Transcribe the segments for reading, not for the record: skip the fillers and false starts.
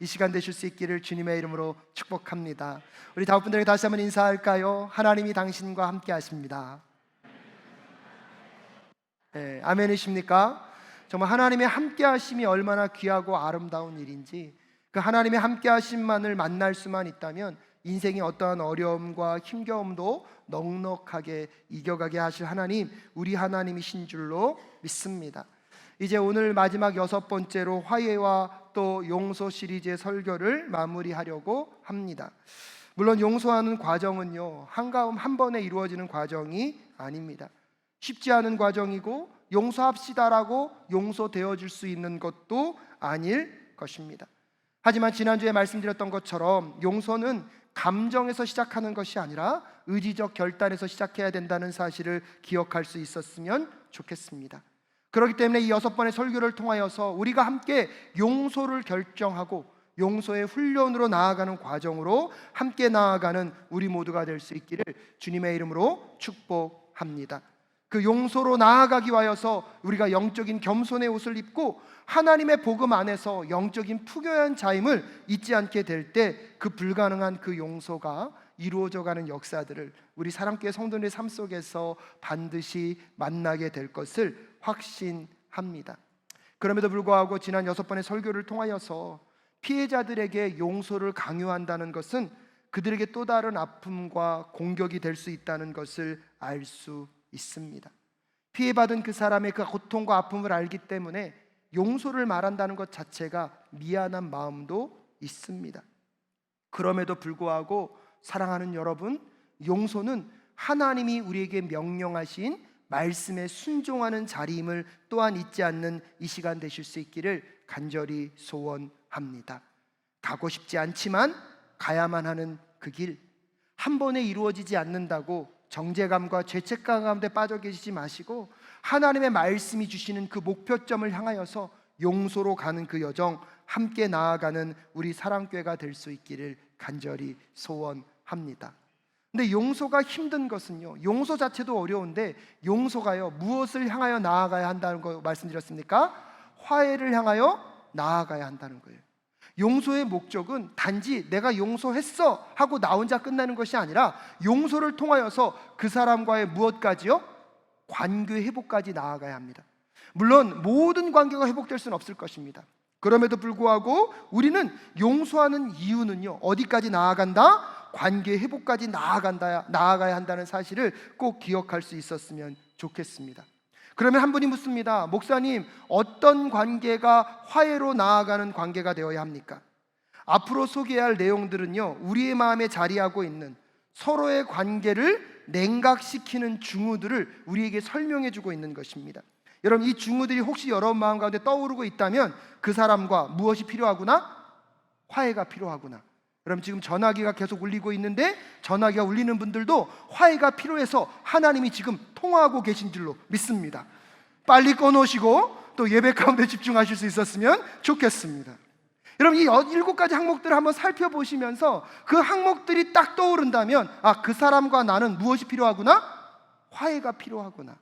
이 시간 되실 수 있기를 주님의 이름으로 축복합니다. 우리 다섯 분들에게 다시 한번 인사할까요? 하나님이 당신과 함께 하십니다. 네, 아멘이십니까? 정말 하나님의 함께 하심이 얼마나 귀하고 아름다운 일인지, 그 하나님의 함께 하심만을 만날 수만 있다면 인생의 어떠한 어려움과 힘겨움도 넉넉하게 이겨가게 하실 하나님, 우리 하나님이신 줄로 믿습니다. 이제 오늘 마지막 6번째로 화해와 또 용서 시리즈의 설교를 마무리하려고 합니다. 물론 용서하는 과정은요, 한 번에 이루어지는 과정이 아닙니다. 쉽지 않은 과정이고 용서합시다라고 용서되어 줄 수 있는 것도 아닐 것입니다. 하지만 지난주에 말씀드렸던 것처럼 용서는 감정에서 시작하는 것이 아니라 의지적 결단에서 시작해야 된다는 사실을 기억할 수 있었으면 좋겠습니다. 그렇기 때문에 이 6번의 설교를 통하여서 우리가 함께 용서를 결정하고 용서의 훈련으로 나아가는 과정으로 함께 나아가는 우리 모두가 될 수 있기를 주님의 이름으로 축복합니다. 그 용서로 나아가기 위하여서 우리가 영적인 겸손의 옷을 입고 하나님의 복음 안에서 영적인 풍요한 자임을 잊지 않게 될 때 그 불가능한 그 용서가 이루어져가는 역사들을 우리 사랑교회 성도들의 삶 속에서 반드시 만나게 될 것을 확신합니다. 그럼에도 불구하고 지난 6번의 설교를 통하여서 피해자들에게 용서를 강요한다는 것은 그들에게 또 다른 아픔과 공격이 될 수 있다는 것을 알 수 있습니다. 피해받은 그 사람의 그 고통과 아픔을 알기 때문에 용서를 말한다는 것 자체가 미안한 마음도 있습니다. 그럼에도 불구하고 사랑하는 여러분, 용서는 하나님이 우리에게 명령하신 말씀에 순종하는 자리임을 또한 잊지 않는 이 시간 되실 수 있기를 간절히 소원합니다. 가고 싶지 않지만 가야만 하는 그 길, 한 번에 이루어지지 않는다고 정죄감과 죄책감 가운데 빠져 계시지 마시고 하나님의 말씀이 주시는 그 목표점을 향하여서 용서로 가는 그 여정, 함께 나아가는 우리 사랑교회가 될 수 있기를 간절히 소원합니다. 근데 용서가 힘든 것은요, 용서 자체도 어려운데 용서가요, 무엇을 향하여 나아가야 한다는 거 말씀드렸습니까? 화해를 향하여 나아가야 한다는 거예요. 용서의 목적은 단지 내가 용서했어 하고 나 혼자 끝나는 것이 아니라 용서를 통하여서 그 사람과의 무엇까지요? 관계 회복까지 나아가야 합니다. 물론 모든 관계가 회복될 수는 없을 것입니다. 그럼에도 불구하고 우리는 용서하는 이유는요, 어디까지 나아간다? 관계 회복까지 나아가야 한다는 사실을 꼭 기억할 수 있었으면 좋겠습니다. 그러면 한 분이 묻습니다. 목사님, 어떤 관계가 화해로 나아가는 관계가 되어야 합니까? 앞으로 소개할 내용들은요, 우리의 마음에 자리하고 있는 서로의 관계를 냉각시키는 징후들을 우리에게 설명해 주고 있는 것입니다. 여러분, 이 징후들이 혹시 여러분 마음 가운데 떠오르고 있다면 그 사람과 무엇이 필요하구나? 화해가 필요하구나. 그럼 지금 전화기가 계속 울리고 있는데 전화기가 울리는 분들도 화해가 필요해서 하나님이 지금 통화하고 계신 줄로 믿습니다. 빨리 꺼놓으시고 또 예배 가운데 집중하실 수 있었으면 좋겠습니다. 여러분, 이 7가지 항목들을 한번 살펴보시면서 그 항목들이 딱 떠오른다면 그 사람과 나는 무엇이 필요하구나? 화해가 필요하구나.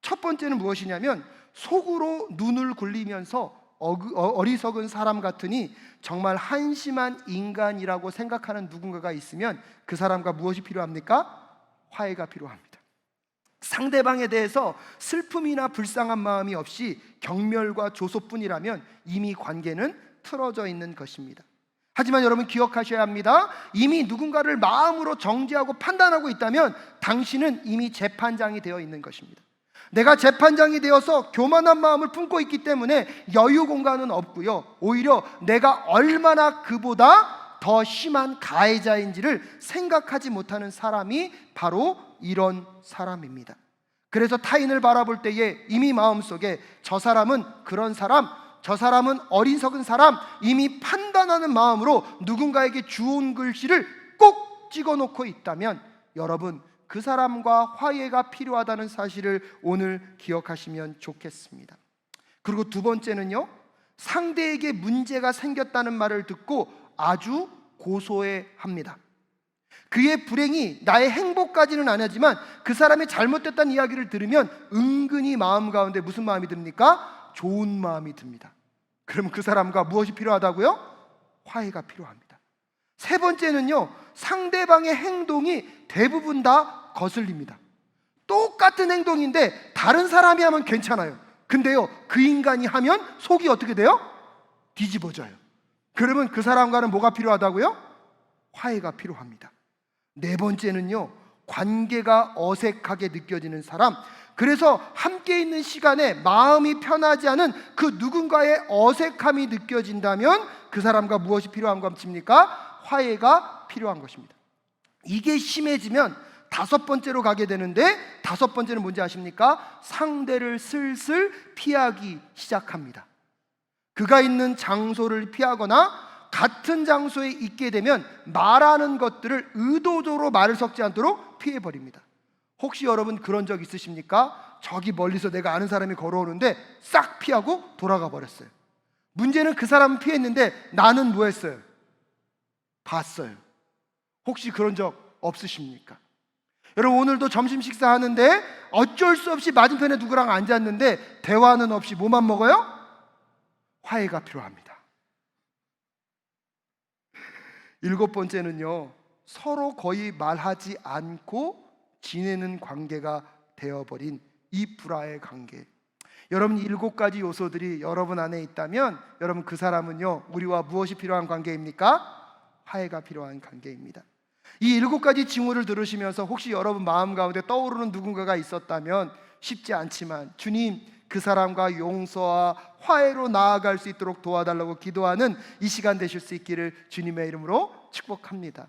첫 번째는 무엇이냐면 속으로 눈을 굴리면서 어리석은 사람 같으니 정말 한심한 인간이라고 생각하는 누군가가 있으면 그 사람과 무엇이 필요합니까? 화해가 필요합니다. 상대방에 대해서 슬픔이나 불쌍한 마음이 없이 경멸과 조소뿐이라면 이미 관계는 틀어져 있는 것입니다. 하지만 여러분 기억하셔야 합니다. 이미 누군가를 마음으로 정죄하고 판단하고 있다면 당신은 이미 재판장이 되어 있는 것입니다. 내가 재판장이 되어서 교만한 마음을 품고 있기 때문에 여유 공간은 없고요, 오히려 내가 얼마나 그보다 더 심한 가해자인지를 생각하지 못하는 사람이 바로 이런 사람입니다. 그래서 타인을 바라볼 때에 이미 마음속에 저 사람은 그런 사람, 저 사람은 어리석은 사람, 이미 판단하는 마음으로 누군가에게 주온 글씨를 꼭 찍어놓고 있다면 여러분, 그 사람과 화해가 필요하다는 사실을 오늘 기억하시면 좋겠습니다. 그리고 두 번째는요, 상대에게 문제가 생겼다는 말을 듣고 아주 고소해합니다. 그의 불행이 나의 행복까지는 아니지만 그 사람의 잘못됐다는 이야기를 들으면 은근히 마음 가운데 무슨 마음이 듭니까? 좋은 마음이 듭니다. 그러면 그 사람과 무엇이 필요하다고요? 화해가 필요합니다. 세 번째는요, 상대방의 행동이 대부분 다 거슬립니다. 똑같은 행동인데 다른 사람이 하면 괜찮아요. 근데요, 그 인간이 하면 속이 어떻게 돼요? 뒤집어져요. 그러면 그 사람과는 뭐가 필요하다고요? 화해가 필요합니다. 네 번째는요, 관계가 어색하게 느껴지는 사람. 그래서 함께 있는 시간에 마음이 편하지 않은 그 누군가의 어색함이 느껴진다면 그 사람과 무엇이 필요한 것입니까? 화해가 필요한 것입니다. 이게 심해지면 다섯 번째로 가게 되는데, 다섯 번째는 뭔지 아십니까? 상대를 슬슬 피하기 시작합니다. 그가 있는 장소를 피하거나 같은 장소에 있게 되면 말하는 것들을 의도적으로 말을 섞지 않도록 피해버립니다. 혹시 여러분 그런 적 있으십니까? 저기 멀리서 내가 아는 사람이 걸어오는데 싹 피하고 돌아가 버렸어요. 문제는 그 사람은 피했는데 나는 뭐 했어요? 봤어요. 혹시 그런 적 없으십니까? 여러분, 오늘도 점심 식사하는데 어쩔 수 없이 맞은편에 누구랑 앉았는데 대화는 없이 뭐만 먹어요? 화해가 필요합니다. 일곱 번째는요, 서로 거의 말하지 않고 지내는 관계가 되어버린 이 불화의 관계. 여러분, 일곱 가지 요소들이 여러분 안에 있다면 여러분, 그 사람은요, 우리와 무엇이 필요한 관계입니까? 화해가 필요한 관계입니다. 이 일곱 가지 징후를 들으시면서 혹시 여러분 마음 가운데 떠오르는 누군가가 있었다면 쉽지 않지만 주님, 그 사람과 용서와 화해로 나아갈 수 있도록 도와달라고 기도하는 이 시간 되실 수 있기를 주님의 이름으로 축복합니다.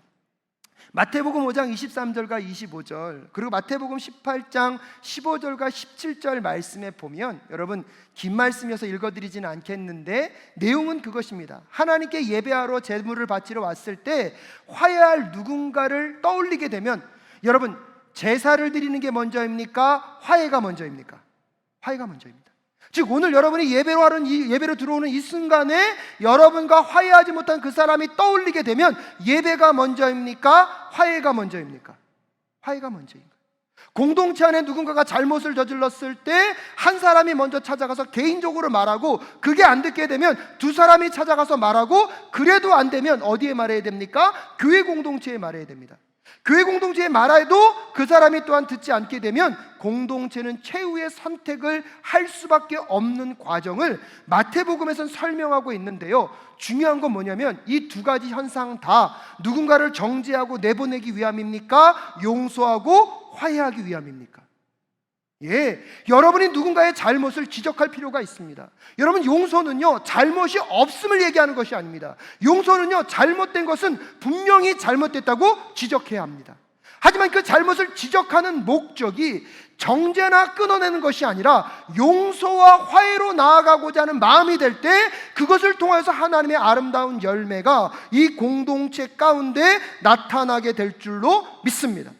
마태복음 5장 23절과 25절, 그리고 마태복음 18장 15절과 17절 말씀에 보면, 여러분 긴 말씀이어서 읽어드리지는 않겠는데 내용은 그것입니다. 하나님께 예배하러 제물을 바치러 왔을 때 화해할 누군가를 떠올리게 되면, 여러분 제사를 드리는 게 먼저입니까? 화해가 먼저입니까? 화해가 먼저입니다. 즉 오늘 여러분이 예배로 들어오는 이 순간에 여러분과 화해하지 못한 그 사람이 떠올리게 되면 예배가 먼저입니까? 화해가 먼저입니까? 화해가 먼저입니다. 공동체 안에 누군가가 잘못을 저질렀을 때 한 사람이 먼저 찾아가서 개인적으로 말하고, 그게 안 듣게 되면 두 사람이 찾아가서 말하고, 그래도 안 되면 어디에 말해야 됩니까? 교회 공동체에 말해야 됩니다. 교회 공동체에 말해도 그 사람이 또한 듣지 않게 되면 공동체는 최후의 선택을 할 수밖에 없는 과정을 마태복음에서는 설명하고 있는데요, 중요한 건 뭐냐면 이 두 가지 현상 다 누군가를 정죄하고 내보내기 위함입니까? 용서하고 화해하기 위함입니까? 예, 여러분이 누군가의 잘못을 지적할 필요가 있습니다. 여러분, 용서는요 잘못이 없음을 얘기하는 것이 아닙니다. 용서는요 잘못된 것은 분명히 잘못됐다고 지적해야 합니다. 하지만 그 잘못을 지적하는 목적이 정죄나 끊어내는 것이 아니라 용서와 화해로 나아가고자 하는 마음이 될 때 그것을 통해서 하나님의 아름다운 열매가 이 공동체 가운데 나타나게 될 줄로 믿습니다.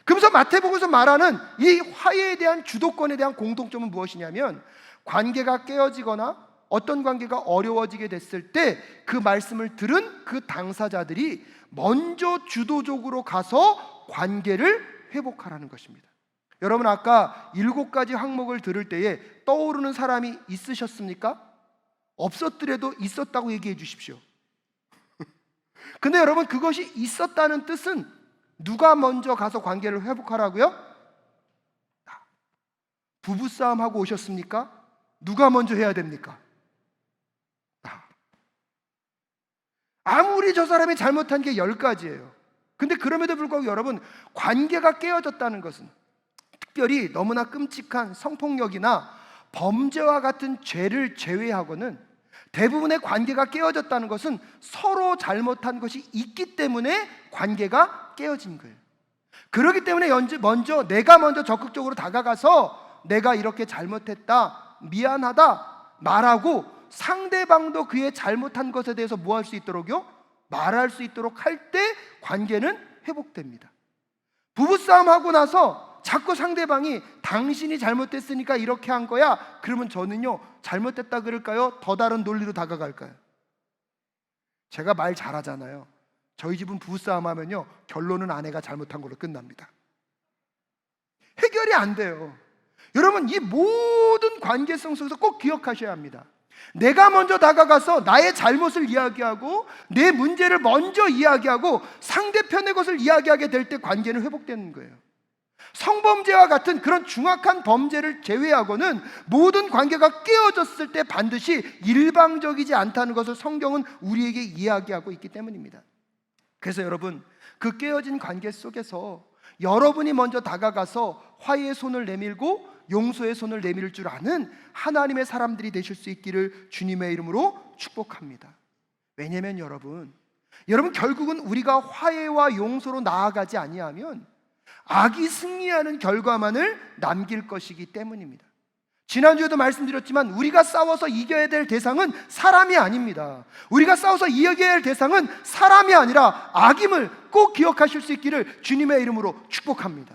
그러면서 마태복음에서 말하는 이 화해에 대한 주도권에 대한 공통점은 무엇이냐면, 관계가 깨어지거나 어떤 관계가 어려워지게 됐을 때 그 말씀을 들은 그 당사자들이 먼저 주도적으로 가서 관계를 회복하라는 것입니다. 여러분, 아까 일곱 가지 항목을 들을 때에 떠오르는 사람이 있으셨습니까? 없었더라도 있었다고 얘기해 주십시오. 근데 여러분, 그것이 있었다는 뜻은 누가 먼저 가서 관계를 회복하라고요? 부부싸움 하고 오셨습니까? 누가 먼저 해야 됩니까? 아무리 저 사람이 잘못한 게 10가지예요. 근데 그럼에도 불구하고 여러분, 관계가 깨어졌다는 것은 특별히 너무나 끔찍한 성폭력이나 범죄와 같은 죄를 제외하고는 대부분의 관계가 깨어졌다는 것은 서로 잘못한 것이 있기 때문에 관계가 깨어진 거예요. 그렇기 때문에 내가 먼저 적극적으로 다가가서 내가 이렇게 잘못했다, 미안하다 말하고, 상대방도 그의 잘못한 것에 대해서 뭐 할 수 있도록요? 말할 수 있도록 할 때 관계는 회복됩니다. 부부싸움 하고 나서 자꾸 상대방이 당신이 잘못했으니까 이렇게 한 거야, 그러면 저는요 잘못됐다 그럴까요? 더 다른 논리로 다가갈까요? 제가 말 잘하잖아요. 저희 집은 부부싸움 하면요 결론은 아내가 잘못한 걸로 끝납니다. 해결이 안 돼요. 여러분, 이 모든 관계성 속에서 꼭 기억하셔야 합니다. 내가 먼저 다가가서 나의 잘못을 이야기하고 내 문제를 먼저 이야기하고 상대편의 것을 이야기하게 될 때 관계는 회복되는 거예요. 성범죄와 같은 그런 중악한 범죄를 제외하고는 모든 관계가 깨어졌을 때 반드시 일방적이지 않다는 것을 성경은 우리에게 이야기하고 있기 때문입니다. 그래서 여러분, 그 깨어진 관계 속에서 여러분이 먼저 다가가서 화해의 손을 내밀고 용서의 손을 내밀 줄 아는 하나님의 사람들이 되실 수 있기를 주님의 이름으로 축복합니다. 왜냐하면 여러분 결국은 우리가 화해와 용서로 나아가지 아니하면 악이 승리하는 결과만을 남길 것이기 때문입니다. 지난주에도 말씀드렸지만 우리가 싸워서 이겨야 될 대상은 사람이 아닙니다. 우리가 싸워서 이겨야 할 대상은 사람이 아니라 악임을 꼭 기억하실 수 있기를 주님의 이름으로 축복합니다.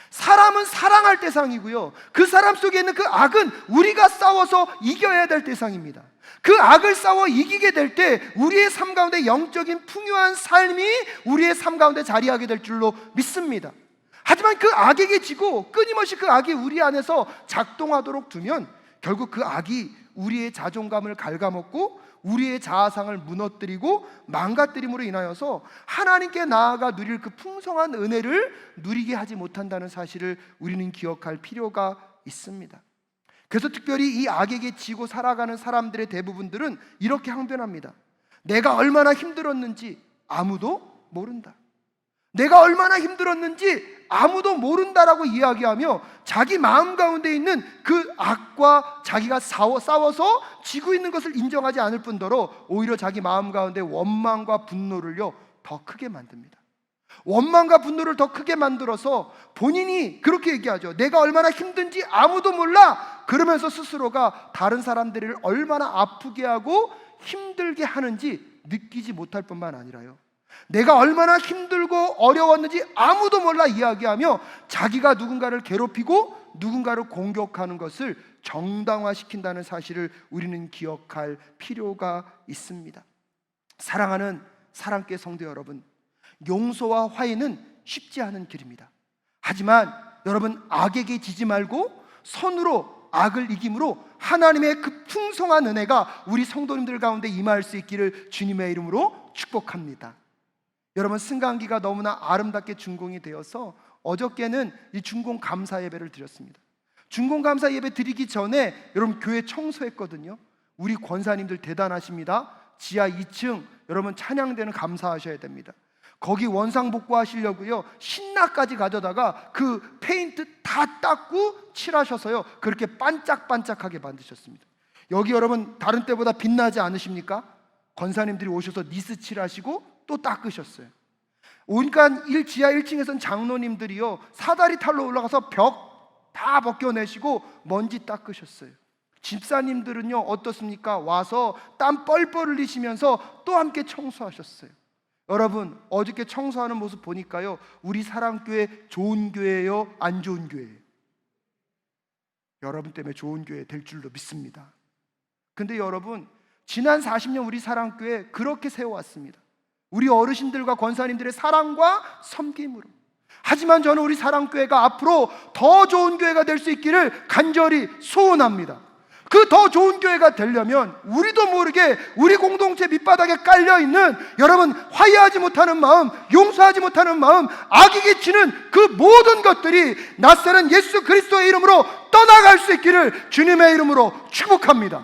사람은 사랑할 대상이고요, 그 사람 속에 있는 그 악은 우리가 싸워서 이겨야 될 대상입니다. 그 악을 싸워 이기게 될 때 우리의 삶 가운데 영적인 풍요한 삶이 우리의 삶 가운데 자리하게 될 줄로 믿습니다. 하지만 그 악에게 지고 끊임없이 그 악이 우리 안에서 작동하도록 두면 결국 그 악이 우리의 자존감을 갉아먹고 우리의 자아상을 무너뜨리고 망가뜨림으로 인하여서 하나님께 나아가 누릴 그 풍성한 은혜를 누리게 하지 못한다는 사실을 우리는 기억할 필요가 있습니다. 그래서 특별히 이 악에게 지고 살아가는 사람들의 대부분들은 이렇게 항변합니다. 내가 얼마나 힘들었는지 아무도 모른다. 내가 얼마나 힘들었는지 아무도 모른다라고 이야기하며 자기 마음 가운데 있는 그 악과 자기가 싸워서 지고 있는 것을 인정하지 않을 뿐더러 오히려 자기 마음 가운데 원망과 분노를요 더 크게 만듭니다. 원망과 분노를 더 크게 만들어서 본인이 그렇게 얘기하죠. 내가 얼마나 힘든지 아무도 몰라. 그러면서 스스로가 다른 사람들을 얼마나 아프게 하고 힘들게 하는지 느끼지 못할 뿐만 아니라요, 내가 얼마나 힘들고 어려웠는지 아무도 몰라 이야기하며 자기가 누군가를 괴롭히고 누군가를 공격하는 것을 정당화시킨다는 사실을 우리는 기억할 필요가 있습니다. 사랑하는 사랑교회 성도 여러분, 용서와 화해는 쉽지 않은 길입니다. 하지만 여러분, 악에게 지지 말고 선으로 악을 이김으로 하나님의 그 풍성한 은혜가 우리 성도님들 가운데 임할 수 있기를 주님의 이름으로 축복합니다. 여러분, 승강기가 너무나 아름답게 준공이 되어서 어저께는 이 준공 감사 예배를 드렸습니다. 준공 감사 예배 드리기 전에 여러분 교회 청소했거든요. 우리 권사님들 대단하십니다. 지하 2층 여러분 찬양대는 감사하셔야 됩니다. 거기 원상복구 하시려고요, 신라까지 가져다가 그 페인트 다 닦고 칠하셔서요 그렇게 반짝반짝하게 만드셨습니다. 여기 여러분 다른 때보다 빛나지 않으십니까? 권사님들이 오셔서 니스 칠하시고 또 닦으셨어요. 그러니까 지하 1층에서는 장로님들이요 사다리 탈로 올라가서 벽 다 벗겨내시고 먼지 닦으셨어요. 집사님들은요 어떻습니까? 와서 땀 뻘뻘 흘리시면서 또 함께 청소하셨어요. 여러분, 어저께 청소하는 모습 보니까요, 우리 사랑교회 좋은 교회예요, 안 좋은 교회예요? 여러분 때문에 좋은 교회 될 줄로 믿습니다. 근데 여러분, 지난 40년 우리 사랑교회 그렇게 세워왔습니다. 우리 어르신들과 권사님들의 사랑과 섬김으로. 하지만 저는 우리 사랑교회가 앞으로 더 좋은 교회가 될 수 있기를 간절히 소원합니다. 그 더 좋은 교회가 되려면 우리도 모르게 우리 공동체 밑바닥에 깔려있는 여러분 화해하지 못하는 마음, 용서하지 못하는 마음, 악에게 치는 그 모든 것들이 낯서는 예수 그리스도의 이름으로 떠나갈 수 있기를 주님의 이름으로 축복합니다.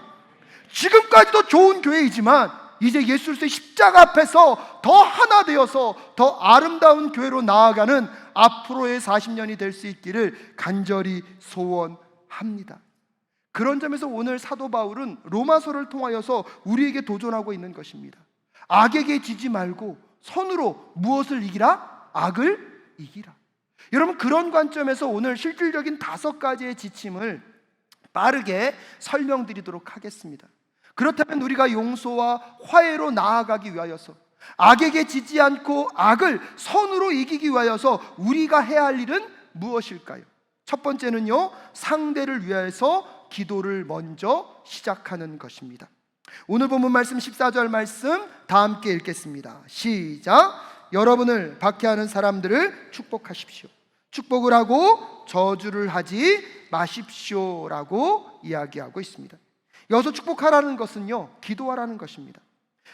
지금까지도 좋은 교회이지만 이제 예수 그리스도의 십자가 앞에서 더 하나 되어서 더 아름다운 교회로 나아가는 앞으로의 40년이 될 수 있기를 간절히 소원합니다. 그런 점에서 오늘 사도 바울은 로마서를 통하여서 우리에게 도전하고 있는 것입니다. 악에게 지지 말고 선으로 무엇을 이기라? 악을 이기라. 여러분, 그런 관점에서 오늘 실질적인 5가지의 지침을 빠르게 설명드리도록 하겠습니다. 그렇다면 우리가 용서와 화해로 나아가기 위하여서, 악에게 지지 않고 악을 선으로 이기기 위하여서 우리가 해야 할 일은 무엇일까요? 첫 번째는요, 상대를 위하여서 기도를 먼저 시작하는 것입니다. 오늘 본문 말씀 14절 말씀 다 함께 읽겠습니다. 시작. 여러분을 박해하는 사람들을 축복하십시오. 축복을 하고 저주를 하지 마십시오라고 이야기하고 있습니다. 여기서 축복하라는 것은요, 기도하라는 것입니다.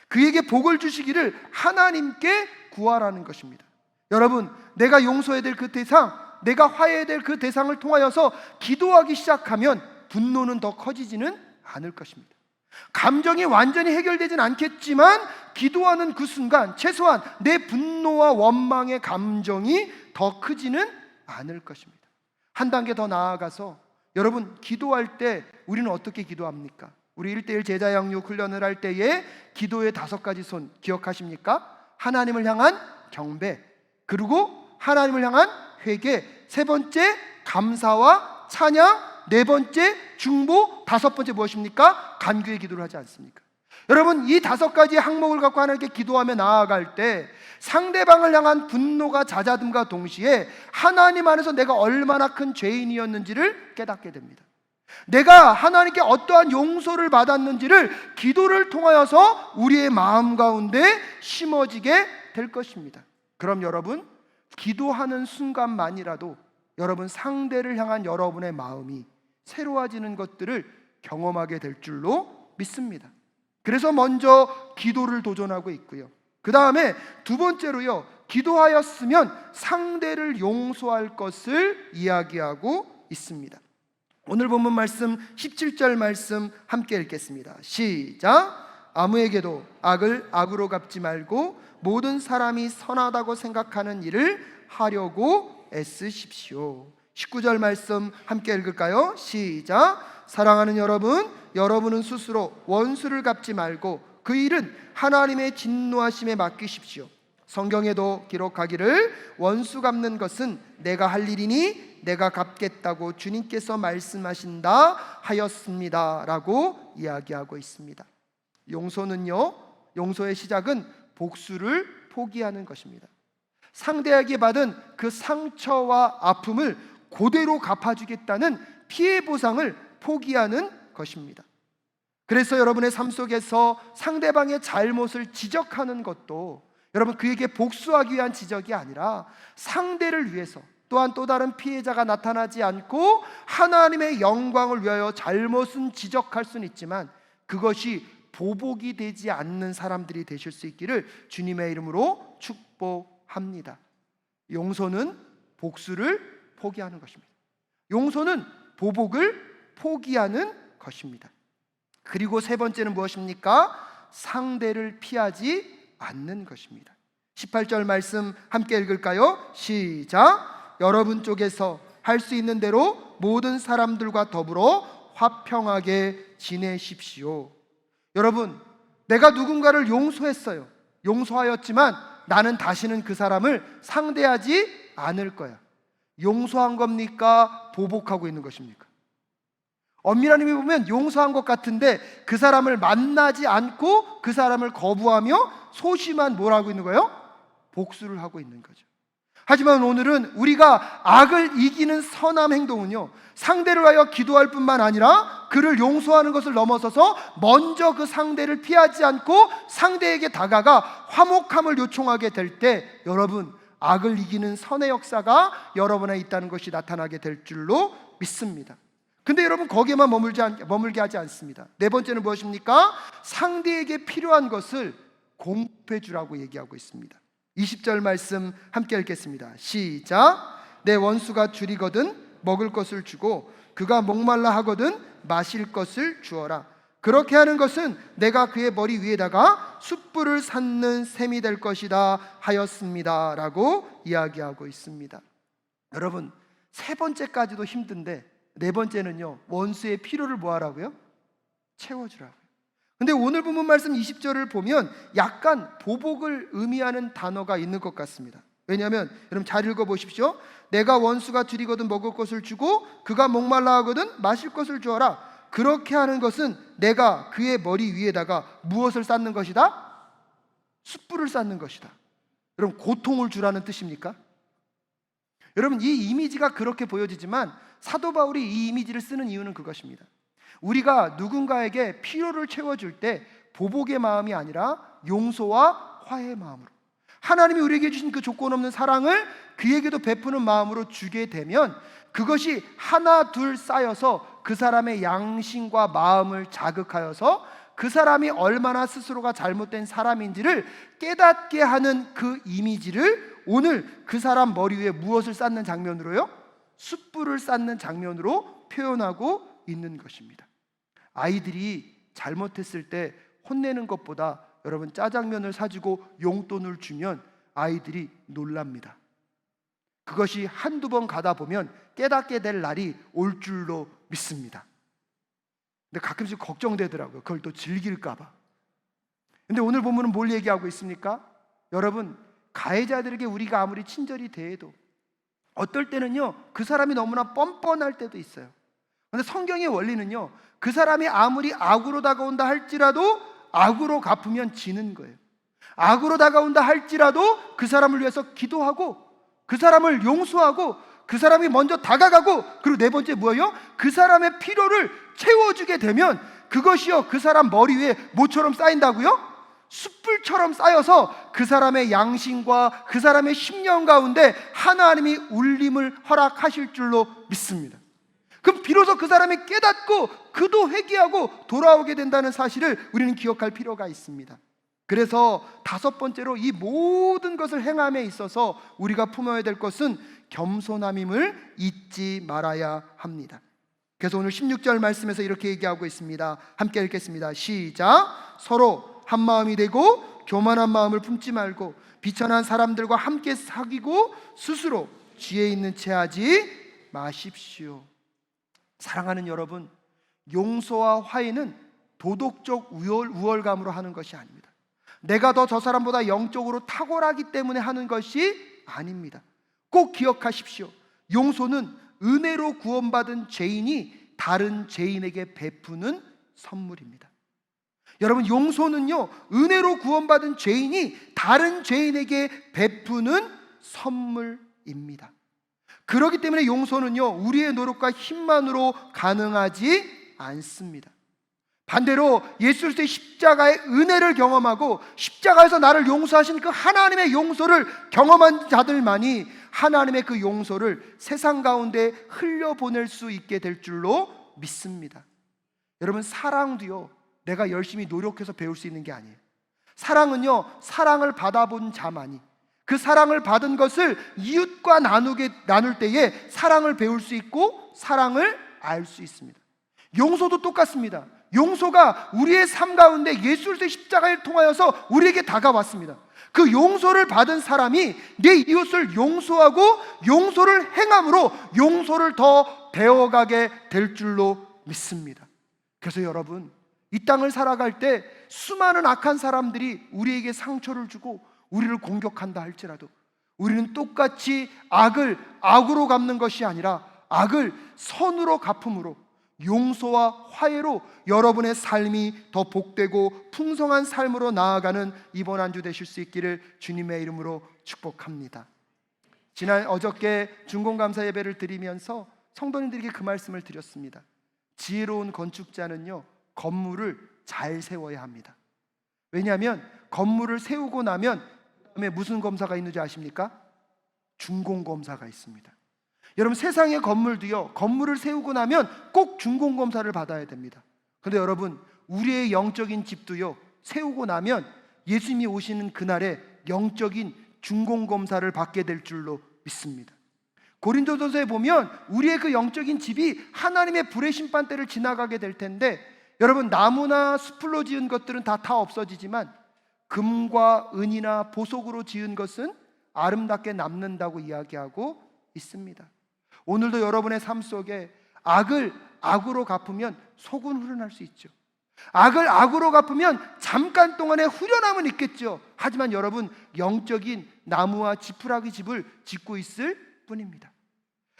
그에게 복을 주시기를 하나님께 구하라는 것입니다. 여러분, 내가 용서해야 될 그 대상, 내가 화해해야 될 그 대상을 통하여서 기도하기 시작하면 분노는 더 커지지는 않을 것입니다. 감정이 완전히 해결되진 않겠지만 기도하는 그 순간 최소한 내 분노와 원망의 감정이 더 크지는 않을 것입니다. 한 단계 더 나아가서 여러분, 기도할 때 우리는 어떻게 기도합니까? 우리 1:1 제자 양육 훈련을 할 때에 기도의 5가지 손 기억하십니까? 하나님을 향한 경배, 그리고 하나님을 향한 회개, 3번째 감사와 찬양, 4번째 중보, 5번째 무엇입니까? 간구의 기도를 하지 않습니까? 여러분, 이 5가지 항목을 갖고 하나님께 기도하며 나아갈 때 상대방을 향한 분노가 잦아듦과 동시에 하나님 안에서 내가 얼마나 큰 죄인이었는지를 깨닫게 됩니다. 내가 하나님께 어떠한 용서를 받았는지를 기도를 통하여서 우리의 마음 가운데 심어지게 될 것입니다. 그럼 여러분, 기도하는 순간만이라도 여러분 상대를 향한 여러분의 마음이 새로워지는 것들을 경험하게 될 줄로 믿습니다. 그래서 먼저 기도를 도전하고 있고요. 그 다음에 2번째로요, 기도하였으면 상대를 용서할 것을 이야기하고 있습니다. 오늘 본문 말씀 17절 말씀 함께 읽겠습니다. 시작. 아무에게도 악을 악으로 갚지 말고 모든 사람이 선하다고 생각하는 일을 하려고 애쓰십시오. 19절 말씀 함께 읽을까요? 시작. 사랑하는 여러분, 여러분은 스스로 원수를 갚지 말고 그 일은 하나님의 진노하심에 맡기십시오. 성경에도 기록하기를 원수 갚는 것은 내가 할 일이니 내가 갚겠다고 주님께서 말씀하신다 하였습니다 라고 이야기하고 있습니다. 용서는요, 용서의 시작은 복수를 포기하는 것입니다. 상대에게 받은 그 상처와 아픔을 그대로 갚아주겠다는 피해 보상을 포기하는 것입니다. 그래서 여러분의 삶 속에서 상대방의 잘못을 지적하는 것도 여러분 그에게 복수하기 위한 지적이 아니라 상대를 위해서, 또한 또 다른 피해자가 나타나지 않고 하나님의 영광을 위하여 잘못은 지적할 수는 있지만 그것이 보복이 되지 않는 사람들이 되실 수 있기를 주님의 이름으로 축복합니다. 용서는 복수를 포기하는 것입니다. 용서는 보복을 포기하는 것입니다. 그리고 3번째는 무엇입니까? 상대를 피하지 않는 것입니다. 18절 말씀 함께 읽을까요? 시작. 여러분 쪽에서 할 수 있는 대로 모든 사람들과 더불어 화평하게 지내십시오. 여러분, 내가 누군가를 용서했어요. 용서하였지만 나는 다시는 그 사람을 상대하지 않을 거야. 용서한 겁니까? 보복하고 있는 것입니까? 엄밀한 의미 보면 용서한 것 같은데 그 사람을 만나지 않고 그 사람을 거부하며 소심한 뭘 하고 있는 거예요? 복수를 하고 있는 거죠. 하지만 오늘은 우리가 악을 이기는 선한 행동은요, 상대를 위하여 기도할 뿐만 아니라 그를 용서하는 것을 넘어서서 먼저 그 상대를 피하지 않고 상대에게 다가가 화목함을 요청하게 될 때 여러분, 악을 이기는 선의 역사가 여러분에 있다는 것이 나타나게 될 줄로 믿습니다. 근데 여러분, 거기에만 머물게 하지 않습니다. 4번째는 무엇입니까? 상대에게 필요한 것을 공급해 주라고 얘기하고 있습니다. 20절 말씀 함께 읽겠습니다. 시작. 내 원수가 줄이거든 먹을 것을 주고 그가 목말라 하거든 마실 것을 주어라. 그렇게 하는 것은 내가 그의 머리 위에다가 숯불을 샀는 셈이 될 것이다 하였습니다 라고 이야기하고 있습니다. 여러분, 3번째까지도 힘든데 4번째는요, 원수의 필요를 뭐 하라고요? 채워주라고요. 근데 오늘 본문 말씀 20절을 보면 약간 보복을 의미하는 단어가 있는 것 같습니다. 왜냐하면 여러분 잘 읽어보십시오. 내가 원수가 줄이거든 먹을 것을 주고 그가 목말라 하거든 마실 것을 주어라. 그렇게 하는 것은 내가 그의 머리 위에다가 무엇을 쌓는 것이다? 숯불을 쌓는 것이다. 여러분, 고통을 주라는 뜻입니까? 여러분, 이 이미지가 그렇게 보여지지만 사도 바울이 이 이미지를 쓰는 이유는 그것입니다. 우리가 누군가에게 필요를 채워줄 때 보복의 마음이 아니라 용서와 화해의 마음으로, 하나님이 우리에게 주신 그 조건 없는 사랑을 그에게도 베푸는 마음으로 주게 되면 그것이 하나 둘 쌓여서 그 사람의 양심과 마음을 자극하여서 그 사람이 얼마나 스스로가 잘못된 사람인지를 깨닫게 하는 그 이미지를 오늘 그 사람 머리 위에 무엇을 쌓는 장면으로요? 숯불을 쌓는 장면으로 표현하고 있는 것입니다. 아이들이 잘못했을 때 혼내는 것보다 여러분 짜장면을 사주고 용돈을 주면 아이들이 놀랍니다. 그것이 한두 번 가다 보면 깨닫게 될 날이 올 줄로 믿습니다. 근데 가끔씩 걱정되더라고요. 그걸 또 즐길까 봐. 근데 오늘 본문은 뭘 얘기하고 있습니까? 여러분, 가해자들에게 우리가 아무리 친절히 대해도 어떨 때는요, 그 사람이 너무나 뻔뻔할 때도 있어요. 그런데 성경의 원리는요, 그 사람이 아무리 악으로 다가온다 할지라도 악으로 갚으면 지는 거예요. 악으로 다가온다 할지라도 그 사람을 위해서 기도하고 그 사람을 용서하고 그 사람이 먼저 다가가고, 그리고 네 번째 뭐예요? 그 사람의 필요를 채워주게 되면 그것이요, 그 사람 머리 위에 뭐처럼 쌓인다고요? 숯불처럼 쌓여서 그 사람의 양심과 그 사람의 심령 가운데 하나님이 울림을 허락하실 줄로 믿습니다. 그럼 비로소 그 사람이 깨닫고 그도 회개하고 돌아오게 된다는 사실을 우리는 기억할 필요가 있습니다. 그래서 다섯 번째로 이 모든 것을 행함에 있어서 우리가 품어야 될 것은 겸손함임을 잊지 말아야 합니다. 그래서 오늘 16절 말씀에서 이렇게 얘기하고 있습니다. 함께 읽겠습니다. 시작. 서로 한 마음이 되고 교만한 마음을 품지 말고 비천한 사람들과 함께 사귀고 스스로 지혜 있는 채 하지 마십시오. 사랑하는 여러분, 용서와 화해는 도덕적 우월감으로 하는 것이 아닙니다. 내가 더 저 사람보다 영적으로 탁월하기 때문에 하는 것이 아닙니다. 꼭 기억하십시오. 용서는 은혜로 구원받은 죄인이 다른 죄인에게 베푸는 선물입니다. 여러분, 용서는요, 은혜로 구원받은 죄인이 다른 죄인에게 베푸는 선물입니다. 그렇기 때문에 용서는요, 우리의 노력과 힘만으로 가능하지 않습니다. 반대로 예수 그리스도의 십자가의 은혜를 경험하고 십자가에서 나를 용서하신 그 하나님의 용서를 경험한 자들만이 하나님의 그 용서를 세상 가운데 흘려보낼 수 있게 될 줄로 믿습니다. 여러분, 사랑도요, 내가 열심히 노력해서 배울 수 있는 게 아니에요. 사랑은요, 사랑을 받아본 자만이, 그 사랑을 받은 것을 이웃과 나눌 때에 사랑을 배울 수 있고 사랑을 알 수 있습니다. 용서도 똑같습니다. 용서가 우리의 삶 가운데 예수 그리스도의 십자가를 통하여서 우리에게 다가왔습니다. 그 용서를 받은 사람이 내 이웃을 용서하고 용서를 행함으로 용서를 더 배워가게 될 줄로 믿습니다. 그래서 여러분, 이 땅을 살아갈 때 수많은 악한 사람들이 우리에게 상처를 주고 우리를 공격한다 할지라도 우리는 똑같이 악을 악으로 갚는 것이 아니라 악을 선으로 갚음으로, 용서와 화해로 여러분의 삶이 더 복되고 풍성한 삶으로 나아가는 이번 한 주 되실 수 있기를 주님의 이름으로 축복합니다. 어저께 중공감사 예배를 드리면서 성도님들에게 그 말씀을 드렸습니다. 지혜로운 건축자는요, 건물을 잘 세워야 합니다. 왜냐하면 건물을 세우고 나면 그다음에 무슨 검사가 있는지 아십니까? 준공검사가 있습니다. 여러분, 세상의 건물도요, 건물을 세우고 나면 꼭 준공검사를 받아야 됩니다. 그런데 여러분, 우리의 영적인 집도요, 세우고 나면 예수님이 오시는 그날에 영적인 준공검사를 받게 될 줄로 믿습니다. 고린도전서에 보면 우리의 그 영적인 집이 하나님의 불의 심판대를 지나가게 될 텐데, 여러분, 나무나 숯불로 지은 것들은 다 없어지지만 금과 은이나 보석으로 지은 것은 아름답게 남는다고 이야기하고 있습니다. 오늘도 여러분의 삶 속에 악을 악으로 갚으면 속은 후련할 수 있죠. 악을 악으로 갚으면 잠깐 동안의 후련함은 있겠죠. 하지만 여러분, 영적인 나무와 지푸라기 집을 짓고 있을 뿐입니다.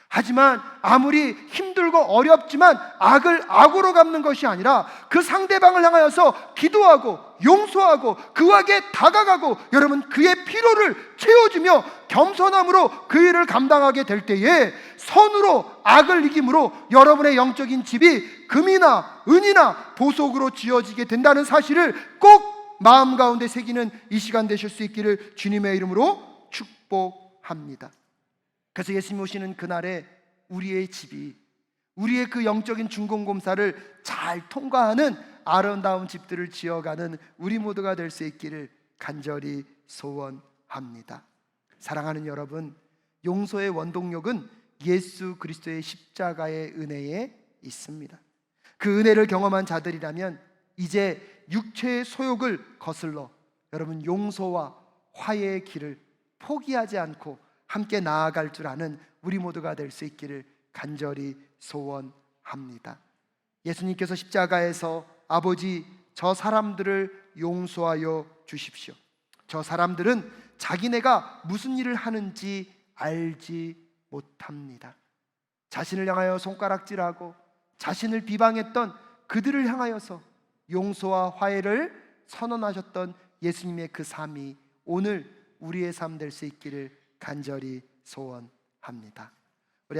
하지만 아무리 힘들고 어렵지만 악을 악으로 갚는 것이 아니라 그 상대방을 향하여서 기도하고 용서하고 그에게 다가가고 여러분, 그의 필요를 채워주며 겸손함으로 그 일을 감당하게 될 때에 선으로 악을 이김으로 여러분의 영적인 집이 금이나 은이나 보석으로 지어지게 된다는 사실을 꼭 마음 가운데 새기는 이 시간 되실 수 있기를 주님의 이름으로 축복합니다. 그래서 예수님 오시는 그날에 우리의 집이, 우리의 그 영적인 중공검사를 잘 통과하는 아름다운 집들을 지어가는 우리 모두가 될 수 있기를 간절히 소원합니다. 사랑하는 여러분, 용서의 원동력은 예수 그리스도의 십자가의 은혜에 있습니다. 그 은혜를 경험한 자들이라면 이제 육체의 소욕을 거슬러 여러분 용서와 화해의 길을 포기하지 않고 함께 나아갈 줄 아는 우리 모두가 될 수 있기를 간절히 소원합니다. 예수님께서 십자가에서 아버지, 저 사람들을 용서하여 주십시오. 저 사람들은 자기네가 무슨 일을 하는지 알지 못합니다. 자신을 향하여 손가락질하고 자신을 비방했던 그들을 향하여서 용서와 화해를 선언하셨던 예수님의 그 삶이 오늘 우리의 삶 될 수 있기를 간절히 소원합니다. 우리